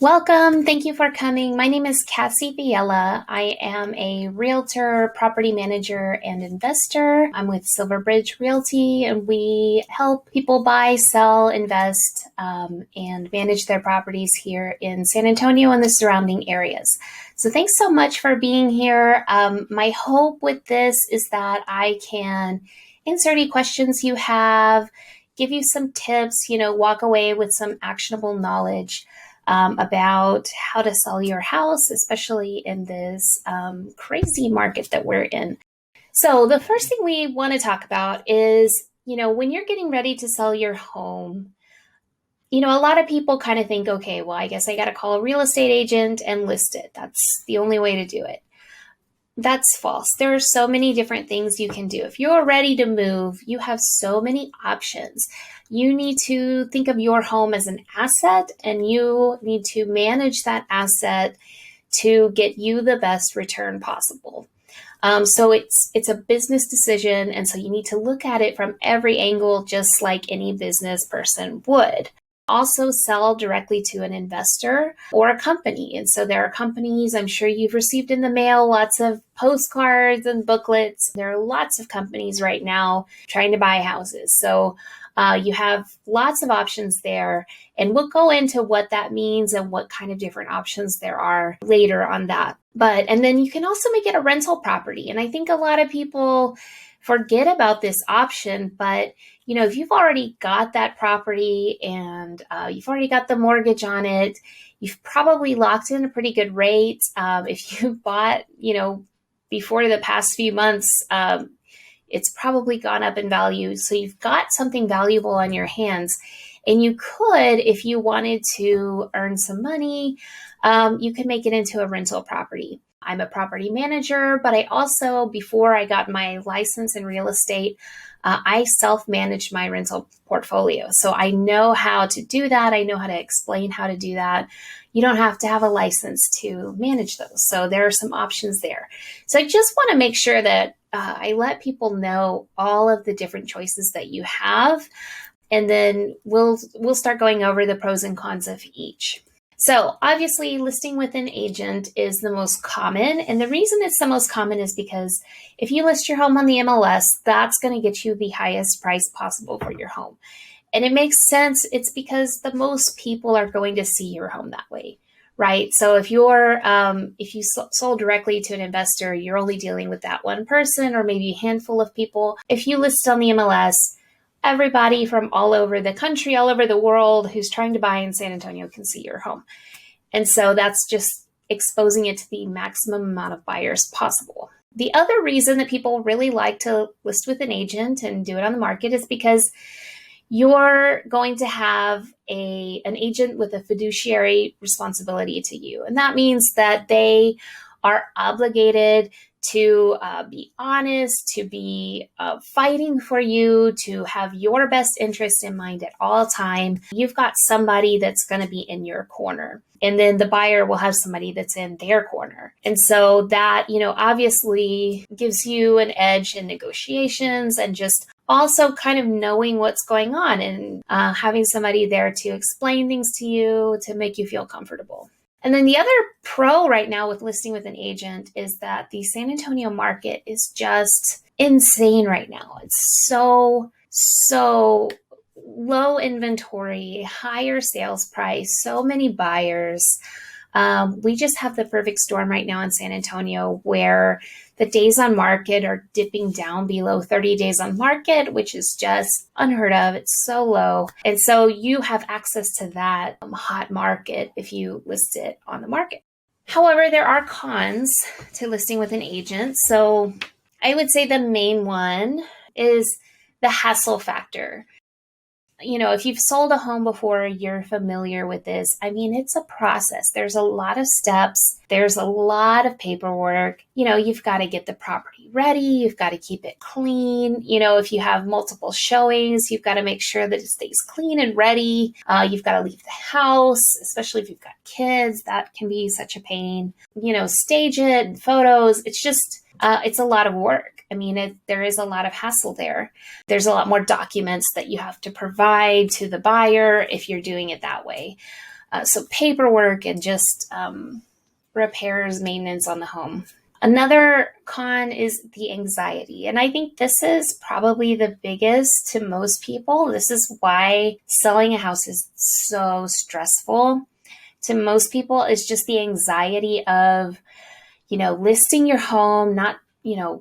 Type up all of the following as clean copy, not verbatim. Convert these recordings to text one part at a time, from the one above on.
Welcome. Thank you for coming. My name is Cassie Viella. I am a realtor, property manager, and investor. I'm with Silverbridge Realty, and we help people buy, sell, invest, and manage their properties here in San Antonio and the surrounding areas. So thanks so much for being here. My hope with this is that I can answer any questions you have, give you some tips, walk away with some actionable knowledge about how to sell your house, especially in this crazy market that we're in. So the first thing we want to talk about is, when you're getting ready to sell your home, a lot of people kind of think, okay, well, I guess I got to call a real estate agent and list it. That's the only way to do it. That's false. There are so many different things you can do. If you're ready to move, you have so many options. You need to think of your home as an asset, and you need to manage that asset to get you the best return possible. So it's a business decision, and so you need to look at it from every angle, just like any business person would. Also sell directly to an investor or a company. And so there are companies I'm sure you've received in the mail, lots of postcards and booklets. There are lots of companies right now trying to buy houses. So you have lots of options there, and we'll go into what that means and what kind of different options there are later on that. And then you can also make it a rental property. And I think a lot of people forget about this option, but if you've already got that property and you've already got the mortgage on it, you've probably locked in a pretty good rate. If you bought, before the past few months, it's probably gone up in value. So you've got something valuable on your hands. And you could, if you wanted to earn some money, you could make it into a rental property. I'm a property manager, but I also, before I got my license in real estate, I self-managed my rental portfolio. So I know how to do that. I know how to explain how to do that. You don't have to have a license to manage those. So there are some options there. So I just want to make sure that I let people know all of the different choices that you have. And then we'll start going over the pros and cons of each. So obviously listing with an agent is the most common. And the reason it's the most common is because if you list your home on the MLS, that's going to get you the highest price possible for your home. And it makes sense. It's because the most people are going to see your home that way, right? So if you sold directly to an investor, you're only dealing with that one person or maybe a handful of people. If you list on the MLS, everybody from all over the country, all over the world who's trying to buy in San Antonio can see your home. And so that's just exposing it to the maximum amount of buyers possible. The other reason that people really like to list with an agent and do it on the market is because you're going to have an agent with a fiduciary responsibility to you. And that means that they are obligated to be honest, to be fighting for you, to have your best interest in mind at all time. You've got somebody that's going to be in your corner. And then the buyer will have somebody that's in their corner. And so that, obviously gives you an edge in negotiations and just also kind of knowing what's going on and having somebody there to explain things to you to make you feel comfortable. And then the other pro right now with listing with an agent is that the San Antonio market is just insane right now. It's so low inventory, higher sales price, so many buyers. We just have the perfect storm right now in San Antonio where the days on market are dipping down below 30 days on market, which is just unheard of. It's so low. And so you have access to that hot market if you list it on the market. However, there are cons to listing with an agent. So I would say the main one is the hassle factor. If you've sold a home before, you're familiar with this. I mean, it's a process. There's a lot of steps. There's a lot of paperwork. You've got to get the property ready. You've got to keep it clean. If you have multiple showings, you've got to make sure that it stays clean and ready. You've got to leave the house, especially if you've got kids. That can be such a pain. Stage it, photos. It's just, it's a lot of work. I mean, there is a lot of hassle there. There's a lot more documents that you have to provide to the buyer if you're doing it that way. So paperwork and just repairs, maintenance on the home. Another con is the anxiety. And I think this is probably the biggest to most people. This is why selling a house is so stressful. To most people, it's just the anxiety of, listing your home, not,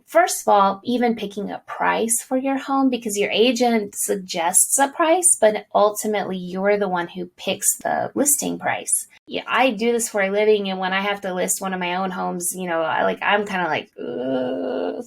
first of all, even picking a price for your home because your agent suggests a price, but ultimately you're the one who picks the listing price. Yeah, I do this for a living, and when I have to list one of my own homes, I'm kind of like, ugh,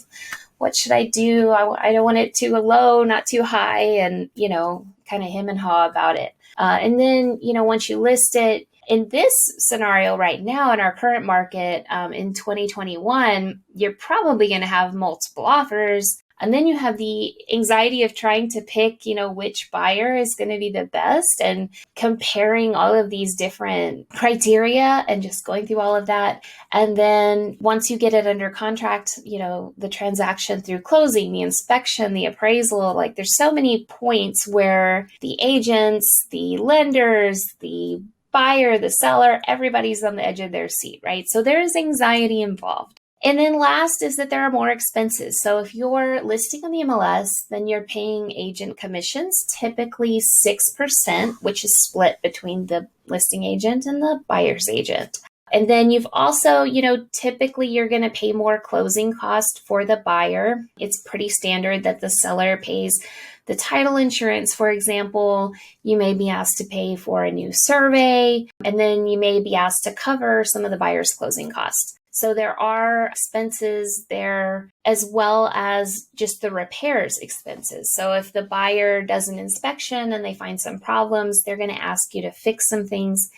what should I do? I don't want it too low, not too high, and kind of him and haw about it. And then once you list it, in this scenario right now in our current market, in 2021, you're probably going to have multiple offers. And then you have the anxiety of trying to pick, which buyer is going to be the best and comparing all of these different criteria and just going through all of that. And then once you get it under contract, the transaction through closing, the inspection, the appraisal, like there's so many points where the agents, the lenders, the buyer, the seller, everybody's on the edge of their seat, right? So there is anxiety involved. And then last is that there are more expenses. So if you're listing on the MLS, then you're paying agent commissions, typically 6%, which is split between the listing agent and the buyer's agent. And then you've also, typically you're going to pay more closing cost for the buyer. It's pretty standard that the seller pays the title insurance, for example. You may be asked to pay for a new survey, and then you may be asked to cover some of the buyer's closing costs. So there are expenses there as well as just the repairs expenses. So if the buyer does an inspection and they find some problems, they're going to ask you to fix some things,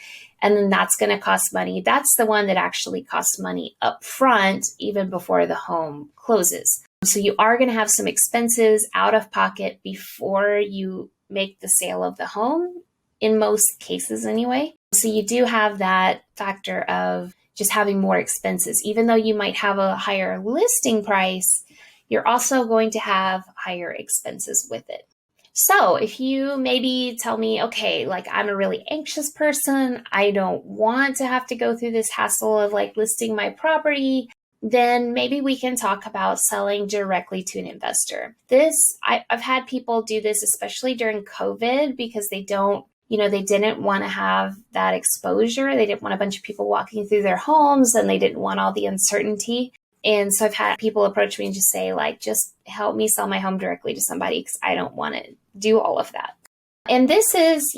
and then that's going to cost money. That's the one that actually costs money up front, even before the home closes. So you are going to have some expenses out of pocket before you make the sale of the home, in most cases anyway. So you do have that factor of just having more expenses. Even though you might have a higher listing price, you're also going to have higher expenses with it. So if you maybe tell me, okay, I'm a really anxious person, I don't want to have to go through this hassle of listing my property, then maybe we can talk about selling directly to an investor. I've had people do this, especially during COVID, because they didn't want to have that exposure. They didn't want a bunch of people walking through their homes, and they didn't want all the uncertainty. And so I've had people approach me and just say, just help me sell my home directly to somebody because I don't want to do all of that. And this is,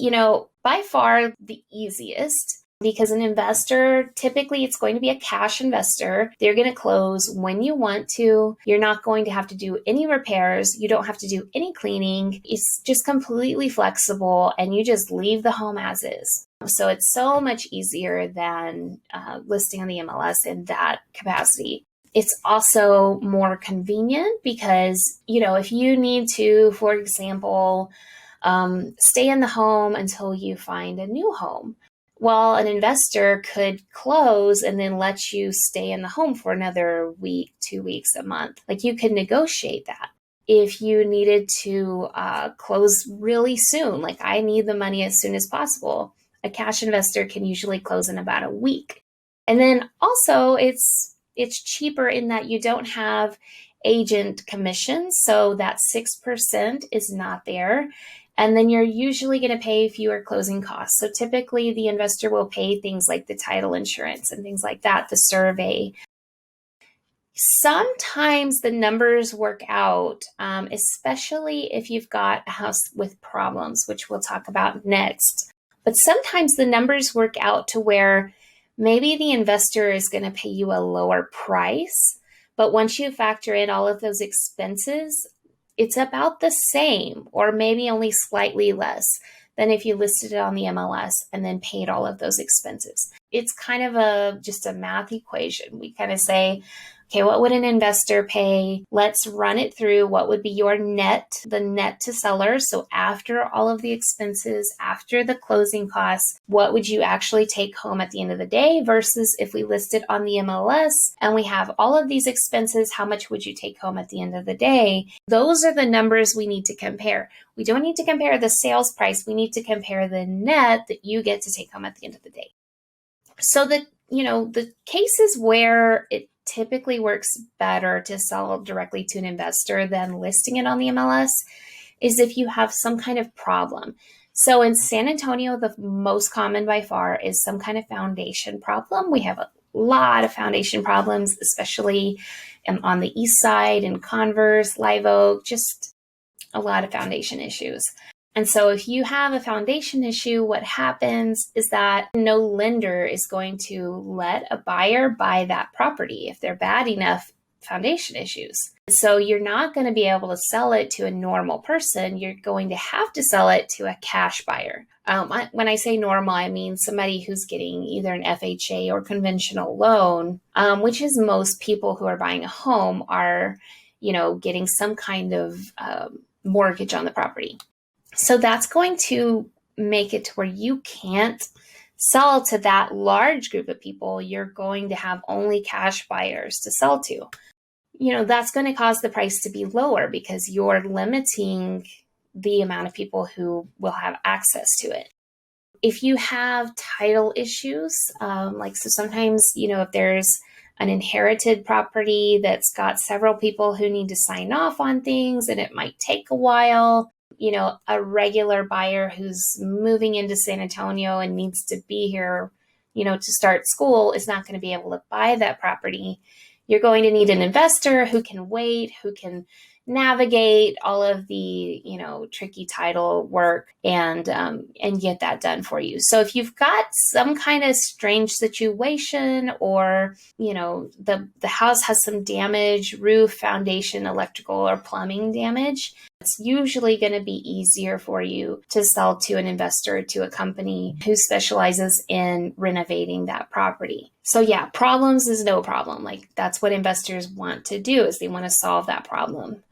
by far the easiest, because an investor, typically it's going to be a cash investor. They're going to close when you want to. You're not going to have to do any repairs. You don't have to do any cleaning. It's just completely flexible, and you just leave the home as is. So it's so much easier than listing on the MLS in that capacity. It's also more convenient because, if you need to, for example, stay in the home until you find a new home, well, an investor could close and then let you stay in the home for another week, 2 weeks, a month. You could negotiate that. If you needed to close really soon, I need the money as soon as possible, a cash investor can usually close in about a week. And then also it's cheaper in that you don't have agent commissions. So that 6% is not there. And then you're usually going to pay fewer closing costs. So typically the investor will pay things like the title insurance and things like that, the survey. Sometimes the numbers work out, especially if you've got a house with problems, which we'll talk about next. But sometimes the numbers work out to where maybe the investor is going to pay you a lower price, but once you factor in all of those expenses, it's about the same, or maybe only slightly less than if you listed it on the MLS and then paid all of those expenses. It's kind of just a math equation. We kind of say, Okay, what would an investor pay? Let's run it through. What would be your net, the net to seller? So after all of the expenses, after the closing costs, what would you actually take home at the end of the day versus if we list it on the MLS and we have all of these expenses, how much would you take home at the end of the day? Those are the numbers we need to compare. We don't need to compare the sales price. We need to compare the net that you get to take home at the end of the day. So the cases where it typically works better to sell directly to an investor than listing it on the MLS is if you have some kind of problem. So in San Antonio, the most common by far is some kind of foundation problem. We have a lot of foundation problems, especially on the east side in Converse, Live Oak, just a lot of foundation issues. And so if you have a foundation issue, what happens is that no lender is going to let a buyer buy that property if they're bad enough foundation issues. So you're not going to be able to sell it to a normal person. You're going to have to sell it to a cash buyer. When I say normal, I mean somebody who's getting either an FHA or conventional loan, which is most people who are buying a home are, getting some kind of mortgage on the property. So that's going to make it to where you can't sell to that large group of people. You're going to have only cash buyers to sell to. That's going to cause the price to be lower because you're limiting the amount of people who will have access to it. If you have title issues, so sometimes, if there's an inherited property that's got several people who need to sign off on things and it might take a while, a regular buyer who's moving into San Antonio and needs to be here, to start school is not going to be able to buy that property. You're going to need an investor who can wait, who can navigate all of the, tricky title work and get that done for you. So if you've got some kind of strange situation or, the house has some damage, roof, foundation, electrical, or plumbing damage, it's usually going to be easier for you to sell to an investor, to a company who specializes in renovating that property. So yeah, problems is no problem. That's what investors want to do, is they want to solve that problem.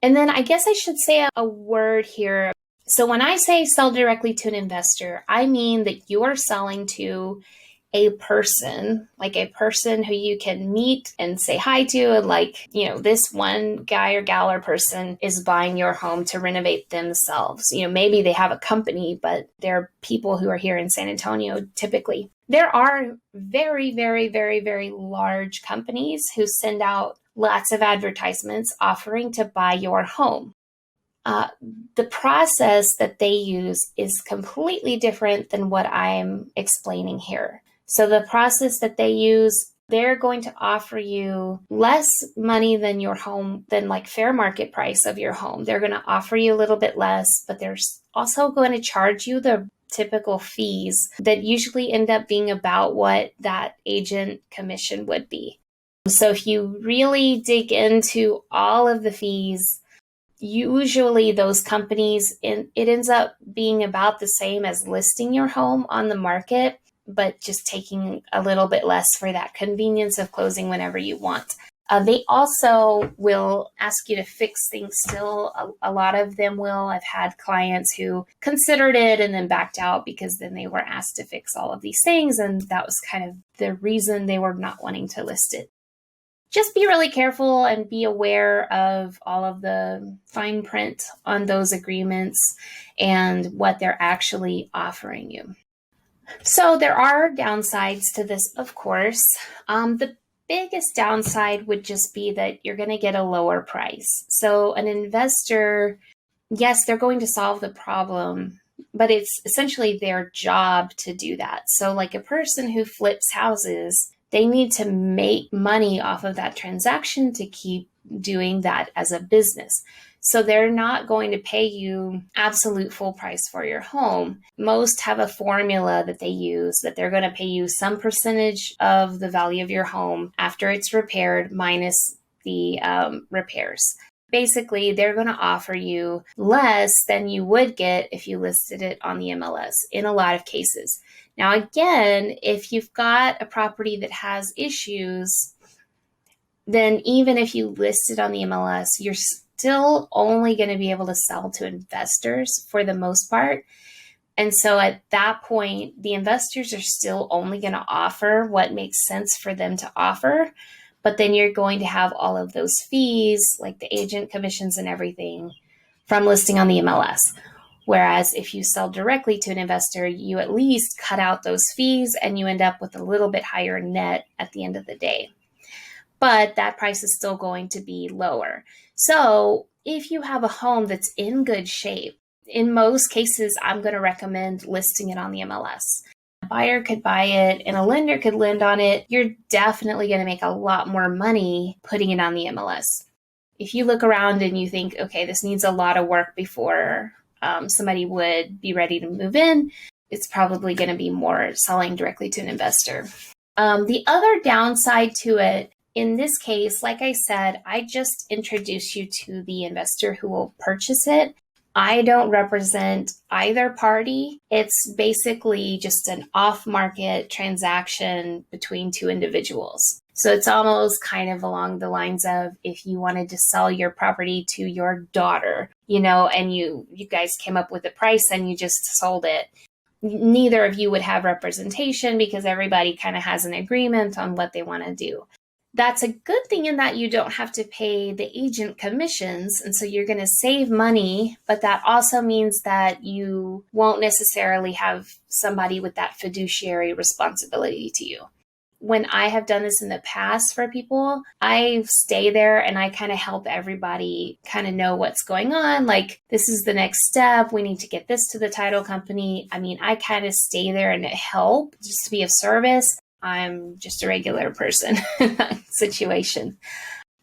And then I guess I should say a word here. So when I say sell directly to an investor, I mean that you're selling to a person, like a person who you can meet and say hi to. And this one guy or gal or person is buying your home to renovate themselves. Maybe they have a company, but they're people who are here in San Antonio typically. There are very, very, very, very large companies who send out lots of advertisements offering to buy your home. The process that they use is completely different than what I'm explaining here. So the process that they use, they're going to offer you less money than your home, than fair market price of your home. They're going to offer you a little bit less, but they're also going to charge you the typical fees that usually end up being about what that agent commission would be. So if you really dig into all of the fees, usually those companies, it ends up being about the same as listing your home on the market, but just taking a little bit less for that convenience of closing whenever you want. They also will ask you to fix things still. A lot of them will. I've had clients who considered it and then backed out because then they were asked to fix all of these things, and that was kind of the reason they were not wanting to list it. Just be really careful and be aware of all of the fine print on those agreements and what they're actually offering you. So there are downsides to this, of course. The biggest downside would just be that you're going to get a lower price. So an investor, yes, they're going to solve the problem, but it's essentially their job to do that. So like a person who flips houses, they need to make money off of that transaction to keep doing that as a business. So they're not going to pay you absolute full price for your home. Most have a formula that they use that they're going to pay you some percentage of the value of your home after it's repaired minus the repairs. Basically, they're going to offer you less than you would get if you listed it on the MLS in a lot of cases. Now, again, if you've got a property that has issues, then even if you list it on the MLS, you're still only going to be able to sell to investors for the most part. And so at that point, the investors are still only going to offer what makes sense for them to offer. But then you're going to have all of those fees, like the agent commissions and everything, from listing on the MLS. Whereas if you sell directly to an investor, you at least cut out those fees and you end up with a little bit higher net at the end of the day. But that price is still going to be lower. So if you have a home that's in good shape, in most cases, I'm going to recommend listing it on the MLS. A buyer could buy it and a lender could lend on it. You're definitely going to make a lot more money putting it on the MLS. If you look around and you think, okay, this needs a lot of work before somebody would be ready to move in, it's probably going to be more selling directly to an investor. The other downside to it, in this case, like I said, I just introduce you to the investor who will purchase it. I don't represent either party. It's basically just an off-market transaction between two individuals. So it's almost kind of along the lines of if you wanted to sell your property to your daughter, and you guys came up with a price and you just sold it. Neither of you would have representation because everybody kind of has an agreement on what they want to do. That's a good thing in that you don't have to pay the agent commissions. And so you're going to save money, but that also means that you won't necessarily have somebody with that fiduciary responsibility to you. When I have done this in the past for people, I stay there and I kind of help everybody kind of know what's going on. Like, this is the next step. We need to get this to the title company. I mean, I kind of stay there and help just to be of service. I'm just a regular person in that situation.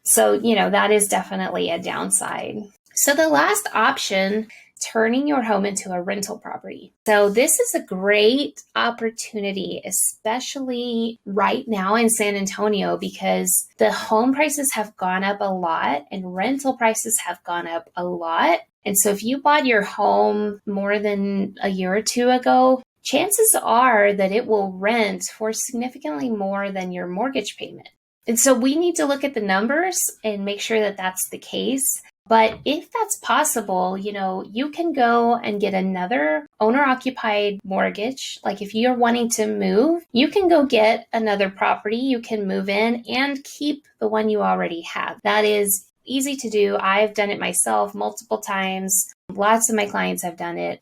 So, that is definitely a downside. So the last option, turning your home into a rental property. So this is a great opportunity, especially right now in San Antonio, because the home prices have gone up a lot and rental prices have gone up a lot. And so if you bought your home more than a year or two ago, chances are that it will rent for significantly more than your mortgage payment. And so we need to look at the numbers and make sure that that's the case. But if that's possible, you can go and get another owner-occupied mortgage. Like if you're wanting to move, you can go get another property. You can move in and keep the one you already have. That is easy to do. I've done it myself multiple times. Lots of my clients have done it.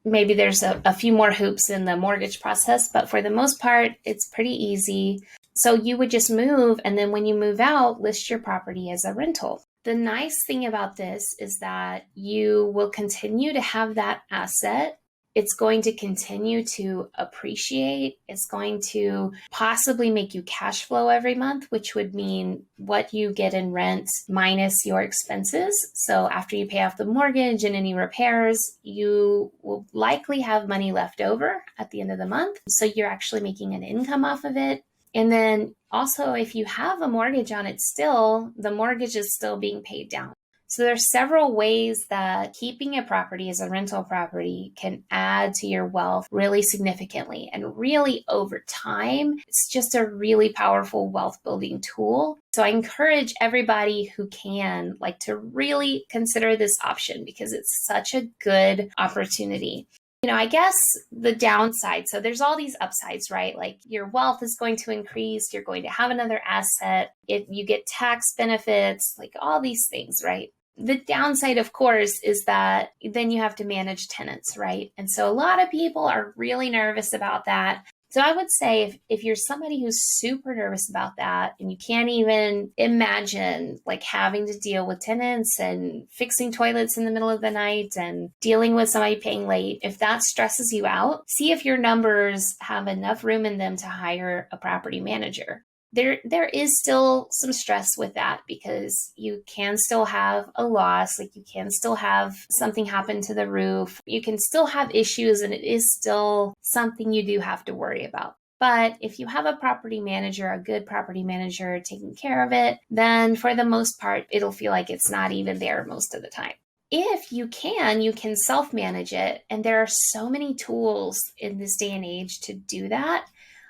Maybe there's a few more hoops in the mortgage process, but for the most part, it's pretty easy. So you would just move, and then when you move out, list your property as a rental. The nice thing about this is that you will continue to have that asset. It's going to continue to appreciate. It's going to possibly make you cash flow every month, which would mean what you get in rent minus your expenses. So after you pay off the mortgage and any repairs, you will likely have money left over at the end of the month. So you're actually making an income off of it. And then also, if you have a mortgage on it still, the mortgage is still being paid down. So there's several ways that keeping a property as a rental property can add to your wealth really significantly. And really over time, it's just a really powerful wealth building tool. So I encourage everybody who can to really consider this option because it's such a good opportunity. I guess the downside, so there's all these upsides, right? Like your wealth is going to increase, you're going to have another asset, if you get tax benefits, like all these things, right? The downside, of course, is that then you have to manage tenants, right? And so a lot of people are really nervous about that. So I would say if you're somebody who's super nervous about that and you can't even imagine having to deal with tenants and fixing toilets in the middle of the night and dealing with somebody paying late, if that stresses you out, see if your numbers have enough room in them to hire a property manager. There is still some stress with that because you can still have a loss, you can still have something happen to the roof. You can still have issues and it is still something you do have to worry about. But if you have a property manager, a good property manager taking care of it, then for the most part, it'll feel like it's not even there most of the time. If you can self-manage it. And there are so many tools in this day and age to do that.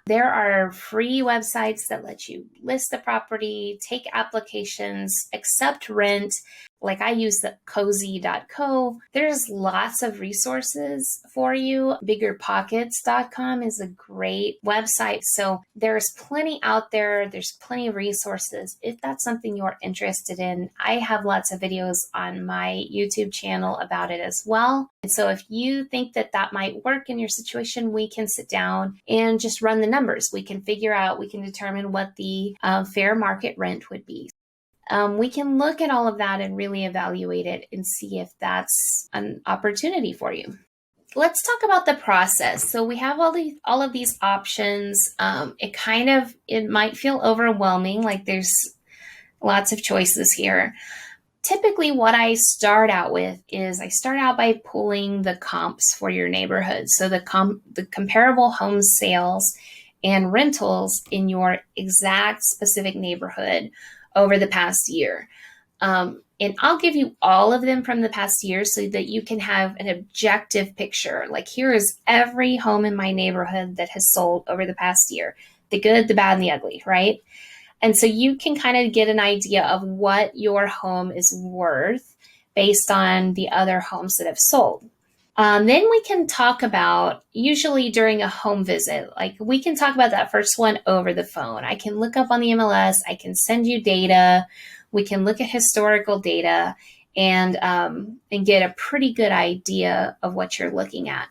There are free websites that let you list the property, take applications, accept rent. Like I use the cozy.co. There's lots of resources for you. Biggerpockets.com is a great website. So there's plenty out there. There's plenty of resources. If that's something you're interested in, I have lots of videos on my YouTube channel about it as well. And so if you think that that might work in your situation, we can sit down and just run the numbers. We can determine what the fair market rent would be. We can look at all of that and really evaluate it and see if that's an opportunity for you. Let's talk about the process. So we have all of these options. It might feel overwhelming, like there's lots of choices here. Typically, what I start out with is I start out by pulling the comps for your neighborhood. So the comparable home sales and rentals in your exact specific neighborhood over the past year. And I'll give you all of them from the past year so that you can have an objective picture. Like, here is every home in my neighborhood that has sold over the past year, the good, the bad, and the ugly, right? And so you can kind of get an idea of what your home is worth based on the other homes that have sold. Then we can talk about, usually during a home visit, like we can talk about that first one over the phone. I can look up on the MLS, I can send you data, we can look at historical data and get a pretty good idea of what you're looking at.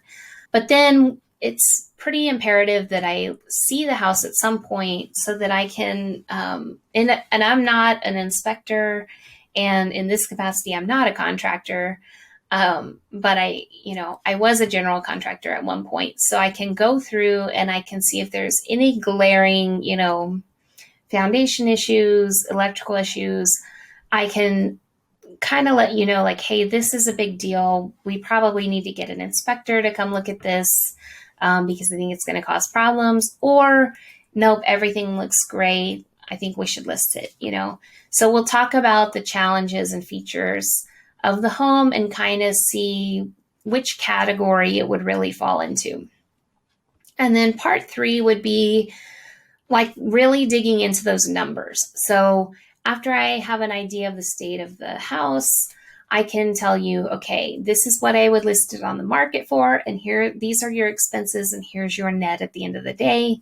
But then it's pretty imperative that I see the house at some point so that I can, and I'm not an inspector, and in this capacity, I'm not a contractor. But I was a general contractor at one point, so I can go through and I can see if there's any glaring, foundation issues, electrical issues. I can kind of let you know, like, hey, this is a big deal. We probably need to get an inspector to come look at this because I think it's going to cause problems. Or, nope, everything looks great. I think we should list it, So we'll talk about the challenges and features of the home and kind of see which category it would really fall into. And then part 3 would be like really digging into those numbers. So after I have an idea of the state of the house, I can tell you, okay, this is what I would list it on the market for, and these are your expenses, and here's your net at the end of the day.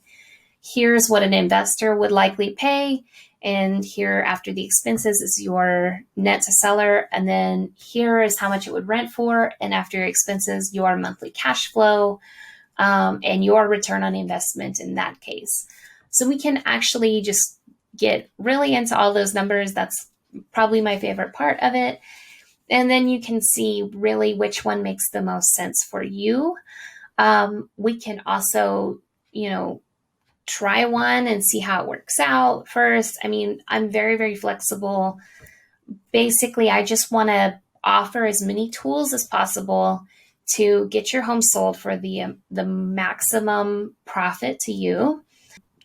Here's what an investor would likely pay, and here after the expenses is your net to seller, and then here is how much it would rent for, and after your expenses, your monthly cash flow, and your return on investment in that case. So we can actually just get really into all those numbers. That's probably my favorite part of it. And then you can see really which one makes the most sense for you. We can also, try one and see how it works out first. I mean, I'm very, very flexible. Basically, I just want to offer as many tools as possible to get your home sold for the maximum profit to you,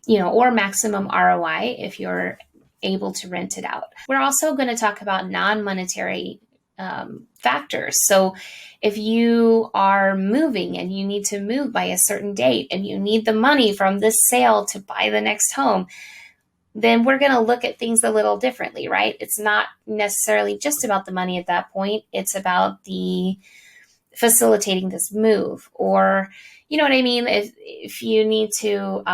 or maximum ROI if you're able to rent it out. We're also going to talk about non-monetary factors. So if you are moving and you need to move by a certain date and you need the money from this sale to buy the next home, then we're going to look at things a little differently, right? It's not necessarily just about the money at that point. It's about the facilitating this move, or, you know what I mean? If you need to,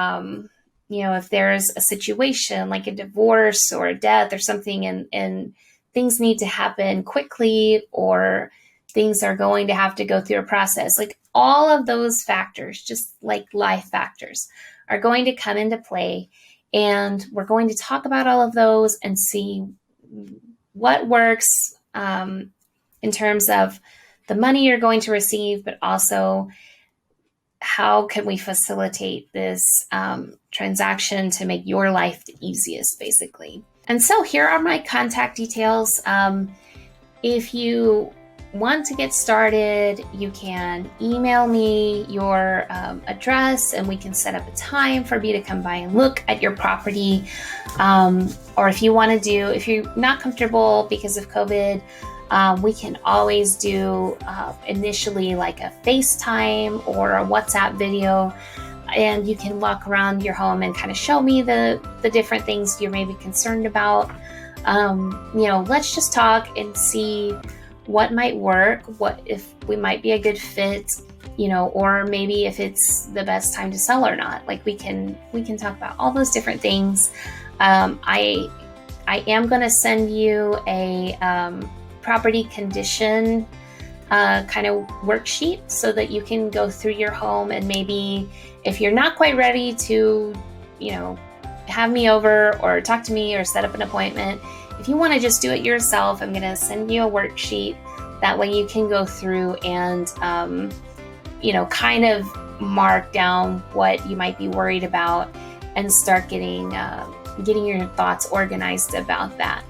if there's a situation like a divorce or a death or something, and things need to happen quickly, or things are going to have to go through a process, like all of those factors, just like life factors, are going to come into play. And we're going to talk about all of those and see what works in terms of the money you're going to receive, but also how can we facilitate this transaction to make your life the easiest, basically. And so here are my contact details. If you want to get started, you can email me your address and we can set up a time for me to come by and look at your property. Or if you're not comfortable because of COVID, we can always do initially like a FaceTime or a WhatsApp video. and you can walk around your home and kind of show me the different things you're maybe concerned about. Let's just talk and see what might work, what if we might be a good fit, or maybe if it's the best time to sell or not. Like we can talk about all those different things. I am going to send you a property condition kind of worksheet so that you can go through your home, and maybe if you're not quite ready to, have me over or talk to me or set up an appointment, if you want to just do it yourself, I'm going to send you a worksheet. That way you can go through and, kind of mark down what you might be worried about and start getting your thoughts organized about that.